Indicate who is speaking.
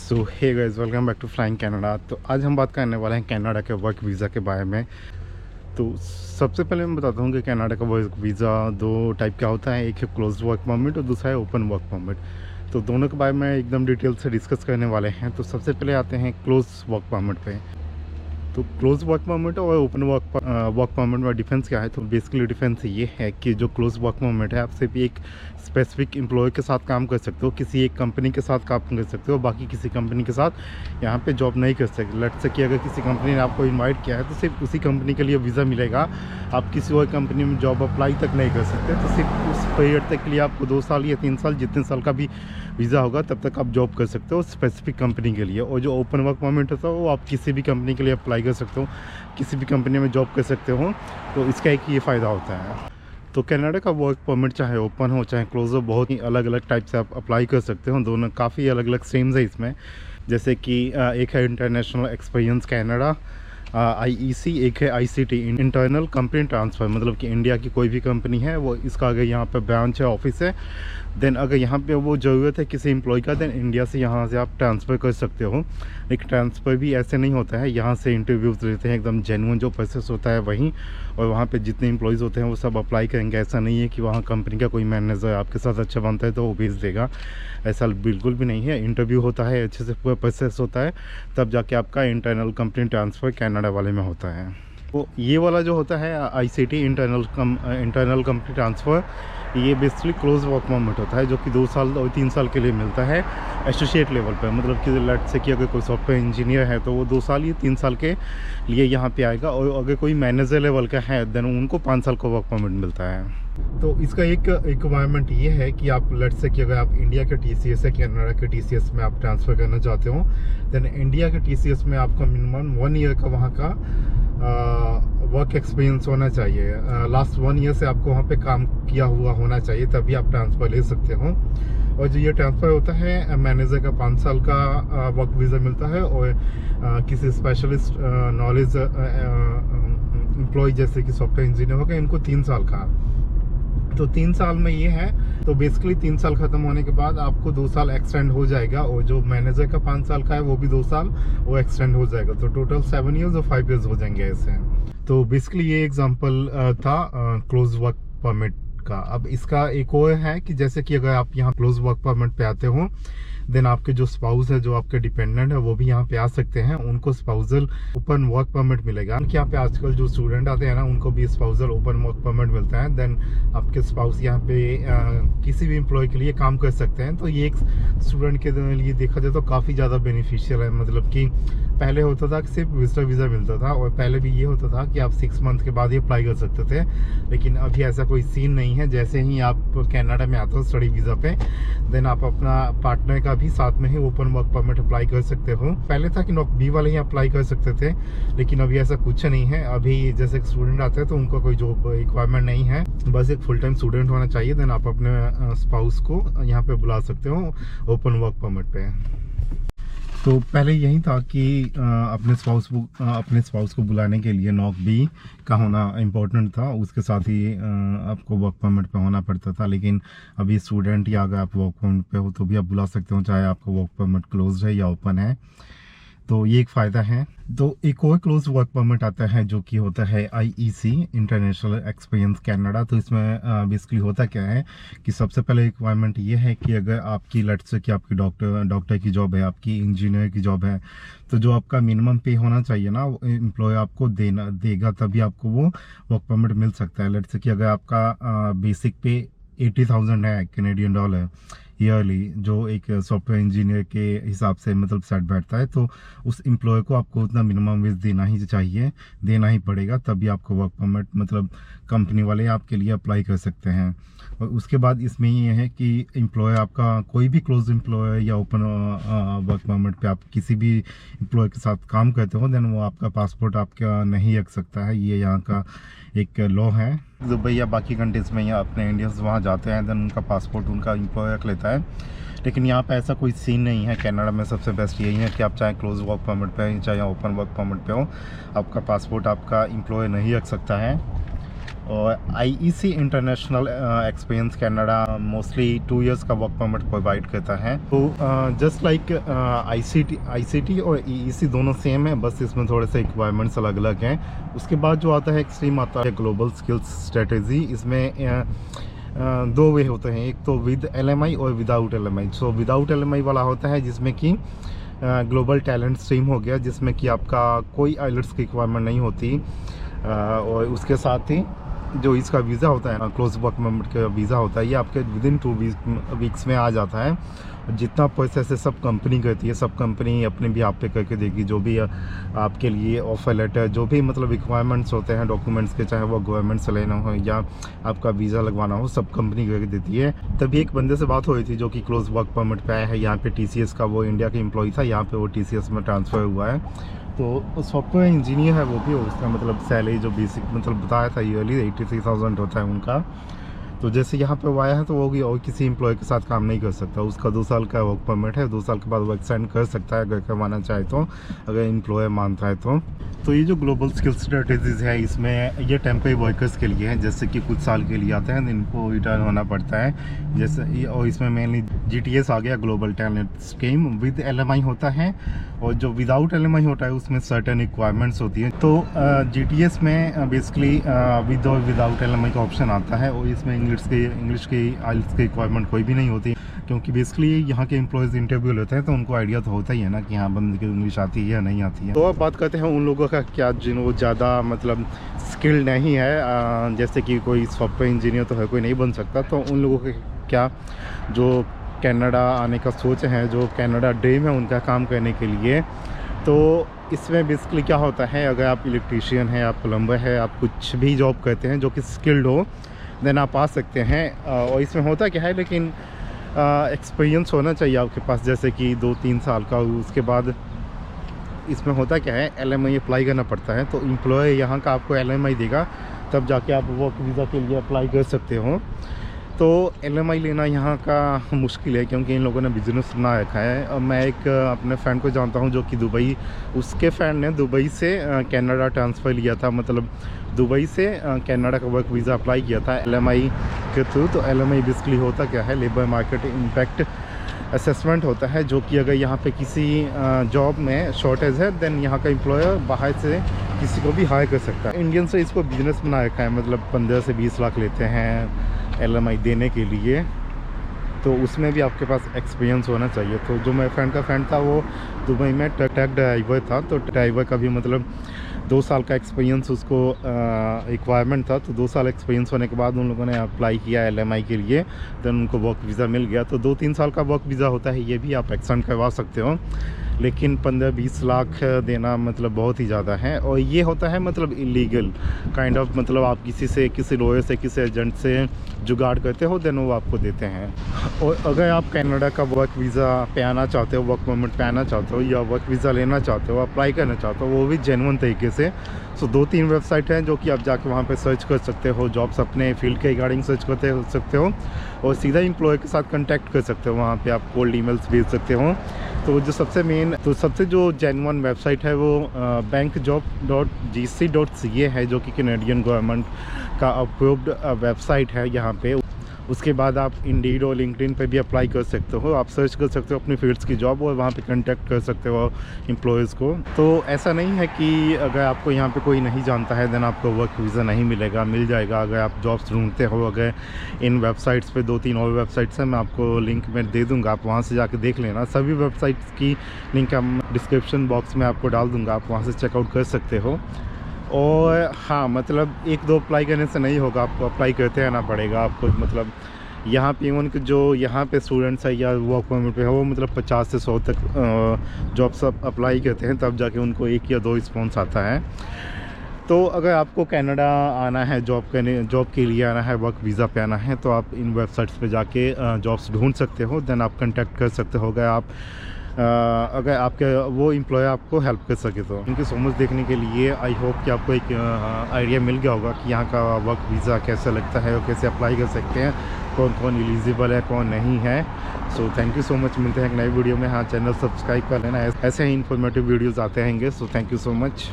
Speaker 1: So hey guys, welcome back to flying Canada. तो आज हम बात करने वाले हैं कनाडा के वर्क वीज़ा के बारे में। तो सबसे पहले मैं बताता हूँ कि कनाडा का वर्क वीज़ा दो टाइप का होता है। एक है क्लोज वर्क परमिट और दूसरा है ओपन वर्क परमिट। तो दोनों के बारे में एकदम डिटेल से डिस्कस करने वाले हैं। तो सबसे पहले आते हैं क्लोज वर्क परमिट पे। तो क्लोज वर्क परमिट और ओपन वर्क परमिट में डिफरेंस क्या है? तो बेसिकली डिफरेंस ये है कि जो क्लोज वर्क परमिट है, आप सिर्फ एक स्पेसिफिक एम्प्लॉय के साथ काम कर सकते हो, किसी एक कंपनी के साथ काम कर सकते हो, बाकी किसी कंपनी के साथ यहाँ पे जॉब नहीं कर सकते। लेट्स से कि अगर किसी कंपनी ने आपको इनवाइट किया है तो सिर्फ उसी कंपनी के लिए वीज़ा मिलेगा, आप किसी और कंपनी में जॉब अप्लाई तक नहीं कर सकते। तो सिर्फ उस पीरियड तक के लिए आपको 2 साल या 3 साल, जितने साल का भी वीज़ा होगा तब तक आप जॉब कर सकते हो स्पेसिफिक कंपनी के लिए। और जो ओपन वर्क परमिट होता है वो आप किसी भी कंपनी के लिए अप्लाई कर सकते हो, किसी भी कंपनी में जॉब कर सकते हो। तो इसका एक ये फ़ायदा होता है। तो कनाडा का वर्क परमिट चाहे ओपन हो चाहे क्लोज हो, बहुत ही अलग अलग टाइप से आप अप्लाई कर सकते हो। दोनों काफ़ी अलग अलग स्ट्रीम्स है इसमें। जैसे कि एक है इंटरनेशनल एक्सपीरियंस कनाडा IEC, एक है ICT इंटरनल कंपनी ट्रांसफ़र, मतलब कि इंडिया की कोई भी कंपनी है वो इसका अगर यहाँ पे ब्रांच है, ऑफिस है, देन अगर यहाँ पे वो ज़रूरत है किसी एम्प्लॉय का, देन इंडिया से यहाँ से आप ट्रांसफ़र कर सकते हो। लेकिन ट्रांसफ़र भी ऐसे नहीं होता है, यहाँ से इंटरव्यूज़ लेते हैं, एकदम जेन्युइन जो प्रोसेस होता है वहीं, और वहाँ पे जितने एम्प्लॉयज़ होते हैं वो सब अप्लाई करेंगे। ऐसा नहीं है कि वहाँ कंपनी का कोई मैनेजर आपके साथ अच्छा बनता है तो वो भेज देगा, ऐसा बिल्कुल भी नहीं है। इंटरव्यू होता है, अच्छे से पूरा प्रोसेस होता है, तब जाके आपका इंटरनल कंपनी ट्रांसफ़र कनाडा वाले में होता है। तो ये वाला जो होता है ICT इंटरनल कंपनी ट्रांसफ़र, ये बेसिकली क्लोज वर्क परमिट होता है, जो कि 2 साल और 3 साल के लिए मिलता है एसोसिएट लेवल पर। मतलब कि लेट्स से कि अगर कोई सॉफ्टवेयर इंजीनियर है तो वो 2 साल या 3 साल के लिए यहाँ पे आएगा, और अगर कोई मैनेजर लेवल का है देन उनको 5 साल का वर्क परमिट मिलता है। तो इसका एक रिक्वायरमेंट ये है कि आप लेट्स से कि अगर आप इंडिया के TCS है, कनाडा के TCS में आप ट्रांसफ़र करना चाहते हो, देन इंडिया के TCS में आपका मिनिमम 1 ईयर का वहाँ का वर्क एक्सपीरियंस होना चाहिए। लास्ट 1 ईयर से आपको वहाँ पे काम किया हुआ होना चाहिए, तभी आप ट्रांसफ़र ले सकते हो। और जो ये ट्रांसफ़र होता है, मैनेजर का 5 साल का वर्क वीज़ा मिलता है, और किसी स्पेशलिस्ट नॉलेज एम्प्लॉय जैसे कि सॉफ्टवेयर इंजीनियर होगा, इनको 3 साल का। तो 3 साल में ये है, तो बेसिकली 3 साल ख़त्म होने के बाद आपको 2 साल एक्सटेंड हो जाएगा, और जो मैनेजर का 5 साल का है वो भी 2 साल वो एक्सटेंड हो जाएगा। तो टोटल 7 ईयर्स और 5 ईयर्स हो जाएंगे ऐसे। तो बेसिकली ये एग्जांपल था क्लोज वर्क परमिट का। अब इसका एक और है कि जैसे कि अगर आप यहाँ क्लोज वर्क परमिट पे आते हो, देन आपके जो स्पाउस है, जो आपके डिपेंडेंट है, वो भी यहाँ पे आ सकते हैं, उनको स्पाउसल ओपन वर्क परमिट मिलेगा। यहाँ पे आजकल जो स्टूडेंट आते हैं ना, उनको भी स्पाउसल ओपन वर्क परमिट मिलता है। देन आपके स्पाउस यहाँ पे किसी भी एम्प्लॉय के लिए काम कर सकते हैं। तो ये एक स्टूडेंट के लिए देखा जाए तो काफ़ी ज़्यादा बेनिफिशियल है। मतलब कि पहले होता था कि सिर्फ विजिटर वीज़ा मिलता था, और पहले भी ये होता था कि आप 6 मंथ के बाद ही अप्लाई कर सकते थे। लेकिन अभी ऐसा कोई सीन नहीं है। जैसे ही आप कनाडा में आते हो स्टडी वीज़ा पे, देन आप अपना पार्टनर का भी साथ में ही ओपन वर्क परमिट अप्लाई कर सकते हो। पहले था कि नॉक बी वाले ही अप्लाई कर सकते थे, लेकिन अभी ऐसा कुछ नहीं है। अभी जैसे स्टूडेंट आते हैं तो उनको कोई जॉब रिक्वायरमेंट नहीं है, बस एक फुल टाइम स्टूडेंट होना चाहिए। देन आप अपने स्पाउस को यहाँ पे बुला सकते हो ओपन वर्क परमिट पे। तो पहले यही था कि अपने स्पाउस को बुलाने के लिए नॉक बी का होना इम्पोर्टेंट था, उसके साथ ही आपको वर्क परमिट पे होना पड़ता था। लेकिन अभी स्टूडेंट या अगर आप वर्क परमिट पे हो तो भी आप बुला सकते हो, चाहे आपका वर्क परमिट क्लोज है या ओपन है। तो ये एक फ़ायदा है। तो एक और क्लोज वर्क परमिट आता है जो कि होता है IEC इंटरनेशनल एक्सपीरियंस कनाडा। तो इसमें बेसिकली होता क्या है कि सबसे पहले रिक्वायरमेंट ये है कि अगर आपकी लेट्स से कि आपकी डॉक्टर की जॉब है, आपकी इंजीनियर की जॉब है, तो जो आपका मिनिमम पे होना चाहिए ना, एम्प्लॉय आपको देगा, तभी आपको वो वर्क परमिट मिल सकता है। लेट्स से कि अगर आपका बेसिक पे 80,000 है कैनेडियन डॉलर ईयरली, जो एक सॉफ्टवेयर इंजीनियर के हिसाब से मतलब सेट बैठता है, तो उस एम्प्लॉय को आपको उतना मिनिमम वेज देना ही चाहिए, देना ही पड़ेगा, तभी आपको वर्क परमिट मतलब कंपनी वाले आपके लिए अप्लाई कर सकते हैं। और उसके बाद इसमें ये है कि एम्प्लॉय आपका कोई भी क्लोज एम्प्लॉय या ओपन वर्क परमिट पे आप किसी भी एम्प्लॉय के साथ काम करते हो, देन वो आपका पासपोर्ट आपका नहीं रख सकता है। ये यहाँ का एक लॉ है। दुबई या बाकी कंट्रीज़ में या अपने इंडियंस वहाँ जाते हैं, देन उनका पासपोर्ट उनका एम्प्लॉय रख लेता है। लेकिन यहाँ पे ऐसा कोई सीन नहीं है। कनाडा में सबसे बेस्ट यही है कि आप चाहे क्लोज वर्क परमिट पे चाहे ओपन वर्क परमिट पे हो, आपका पासपोर्ट आपका एम्प्लॉय नहीं रख सकता है। और IEC international experience Canada mostly 2 years का वर्क परमिट प्रोवाइड करता है। तो जस्ट लाइक आईसीटी और ईईसी दोनों सेम है, बस इसमें थोड़े से रिक्वायरमेंट्स अलग अलग हैं। उसके बाद जो आता है एक्सट्रीम आता है ग्लोबल स्किल्स स्ट्रेटेजी। इसमें दो वे होते हैं, एक तो विद एलएमआई और without LMI. So without LMI वाला होता है जिसमें कि ग्लोबल टैलेंट स्ट्रीम हो गया, जिसमें कि आपका कोई आइलेट्स की रिक्वायरमेंट नहीं होती, और उसके साथ ही जो इसका वीज़ा होता है ना, क्लोज वर्क परमिट का वीज़ा होता है, ये आपके विदिन 2 वीक्स में आ जाता है। जितना प्रोसेस है सब कंपनी करती है, सब कंपनी अपने भी आप पे करके देगी। जो भी आपके लिए ऑफर लेटर, जो भी मतलब रिक्वायरमेंट्स होते हैं डॉक्यूमेंट्स के, चाहे वो गवर्नमेंट से लेना हो या आपका वीज़ा लगवाना हो, सब कंपनी करके देती है। तभी एक बंदे से बात हो रही थी जो कि क्लोज वर्क परमिट पे आया है यहाँ पे TCS का, वो इंडिया का एम्प्लॉय था, यहाँ पे वो TCS में ट्रांसफ़र हुआ है। तो सॉफ्टवेयर इंजीनियर है वो भी, उसका मतलब सैलरी जो बेसिक मतलब बताया था ईयरली 83,000 होता है उनका। तो जैसे यहाँ पे वो आया है तो वो भी और किसी एम्प्लॉय के साथ काम नहीं कर सकता। उसका 2 साल का वर्क परमिट है, 2 साल के बाद वो एक्सटेंड कर सकता है अगर करवाना चाहे तो, अगर एम्प्लॉयर मानता है तो। तो ये जो ग्लोबल स्किल स्ट्रेटेजीज है, इसमें ये टेम्परेरी वर्कर्स के लिए है, जैसे कि कुछ साल के लिए आते हैं, इनको रिटर्न होना पड़ता है जैसे। और इसमें मेनली GTS आ गया, global talent scheme. With LMI होता है, और जो विदाउट LMI होता है उसमें सर्टेन रिक्वायरमेंट्स होती है। तो GTS में बेसिकली विद और विदाउट LMI का ऑप्शन आता है, और इसमें इंग्लिश की आइल्स की रिक्वायरमेंट कोई भी नहीं होती, क्योंकि बेसिकली यहाँ के एम्प्लॉयज़ इंटरव्यू लेते हैं तो उनको आइडिया तो होता ही है ना कि हाँ बंदे की इंग्लिश आती है या नहीं आती है। तो अब बात करते हैं उन लोगों का क्या जिनको ज़्यादा मतलब स्किल नहीं है, जैसे कि कोई सॉफ्टवेयर इंजीनियर तो है कोई नहीं बन सकता, तो उन लोगों के क्या जो कनाडा आने का सोच है, जो कनाडा ड्रीम है उनका काम करने के लिए। तो इसमें बेसिकली क्या होता है, अगर आप इलेक्ट्रीशियन हैं, आप प्लम्बर है, आप कुछ भी जॉब करते हैं जो कि स्किल्ड हो, देन आप आ सकते हैं। और इसमें होता क्या है, लेकिन एक्सपीरियंस होना चाहिए आपके पास, जैसे कि 2-3 साल का। उसके बाद इसमें होता क्या है, LMI अप्लाई करना पड़ता है, तो एम्प्लॉय यहाँ का आपको LMI देगा, तब जाके आप वर्क वीज़ा के लिए अप्लाई कर सकते हो। तो LMI लेना यहाँ का मुश्किल है, क्योंकि इन लोगों ने बिजनेस बना रखा है। और मैं एक अपने फ्रेंड को जानता हूँ जो कि दुबई, उसके फ्रेंड ने दुबई से कनाडा ट्रांसफ़र लिया था, मतलब दुबई से कनाडा का वर्क वीज़ा अप्लाई किया था LMI के थ्रू। तो LMI बेसिकली होता क्या है, लेबर मार्केट इम्पैक्ट असेसमेंट होता है, जो कि अगर यहाँ पे किसी जॉब में शॉर्टेज है, देन यहाँ का एम्प्लॉयर बाहर से किसी को भी हायर कर सकता है। इंडियन से इसको बिजनेस बना रखा है, मतलब 15 से 20 लाख लेते हैं LMI देने के लिए। तो उसमें भी आपके पास एक्सपीरियंस होना चाहिए। तो जो मेरे फ्रेंड का फ्रेंड था वो दुबई में ट्रक ड्राइवर था, तो ड्राइवर का भी मतलब 2 साल का एक्सपीरियंस उसको रिक्वायरमेंट था। तो 2 साल एक्सपीरियंस होने के बाद उन लोगों ने अप्लाई किया LMI के लिए, देन उनको वर्क वीज़ा मिल गया। तो 2-3 साल का वर्क वीज़ा होता है, ये भी आप एक्सटेंड करवा सकते हो, लेकिन 15-20 लाख देना मतलब बहुत ही ज़्यादा है। और ये होता है मतलब इलीगल काइंड ऑफ, मतलब आप किसी लॉयर से, किसी एजेंट से जुगाड़ करते हो, देन वो आपको देते हैं। और अगर आप कनाडा का वर्क वीज़ा पे आना चाहते हो, वर्क परमिट पे आना चाहते हो, या वर्क वीज़ा लेना चाहते हो, अप्लाई करना चाहते हो, वो भी जेन्युइन तरीके से। सो 2-3 वेबसाइट हैं जो कि आप जाके वहाँ पे सर्च कर सकते हो, जॉब्स अपने फील्ड के रिगार्डिंग सर्च करते हो सकते हो, और सीधा एम्प्लॉय के साथ कांटेक्ट कर सकते हो। वहाँ पे आप कोल्ड ईमेल्स भेज सकते हो। तो जो सबसे जो जेन्युइन वेबसाइट है वो bankjob.gc.ca है, जो कि कैनेडियन गवर्नमेंट का अप्रूव्ड वेबसाइट है यहाँ पे। उसके बाद आप इंडीड और लिंक्डइन पे भी अप्लाई कर सकते हो, आप सर्च कर सकते हो अपनी फील्ड्स की जॉब, और वहाँ पे कांटेक्ट कर सकते हो एम्प्लॉयज़ को। तो ऐसा नहीं है कि अगर आपको यहाँ पे कोई नहीं जानता है देन आपको वर्क वीज़ा नहीं मिलेगा, मिल जाएगा अगर आप जॉब्स ढूंढते हो। अगर इन वेबसाइट्स पे 2-3 और वेबसाइट्स हैं, मैं आपको लिंक में दे दूँगा, आप वहाँ से जाके देख लेना। सभी वेबसाइट्स की लिंक हम डिस्क्रिप्शन बॉक्स में आपको डाल दूँगा, आप वहाँ से चेकआउट कर सकते हो। और हाँ, मतलब 1-2 अप्लाई करने से नहीं होगा, आपको अप्लाई करते रहना पड़ेगा आपको। मतलब यहाँ पे इवन कि जो यहाँ पे स्टूडेंट्स है या वर्क परमिट पे है, वो मतलब 50 से 100 तक जॉब्स अप्लाई करते हैं, तब जाके उनको 1 या 2 रिस्पॉन्स आता है। तो अगर आपको कनाडा आना है, जॉब के लिए आना है, वर्क वीज़ा पे आना है, तो आप इन वेबसाइट्स पे जाके जॉब्स ढूंढ सकते हो, देन आप कांटेक्ट कर सकते हो अगर आपके वो एम्प्लॉयर आपको हेल्प कर सके तो। थैंक यू सो मच देखने के लिए। आई होप कि आपको एक आइडिया मिल गया होगा कि यहाँ का वर्क वीज़ा कैसा लगता है और कैसे अप्लाई कर सकते हैं, कौन कौन एलिजिबल है, कौन नहीं है। So thank you so much. मिलते हैं एक नई वीडियो में। हाँ, चैनल सब्सक्राइब कर लेना, ऐसे ही इन्फॉर्मेटिव वीडियोज़ आते रहेंगे। So thank you so much.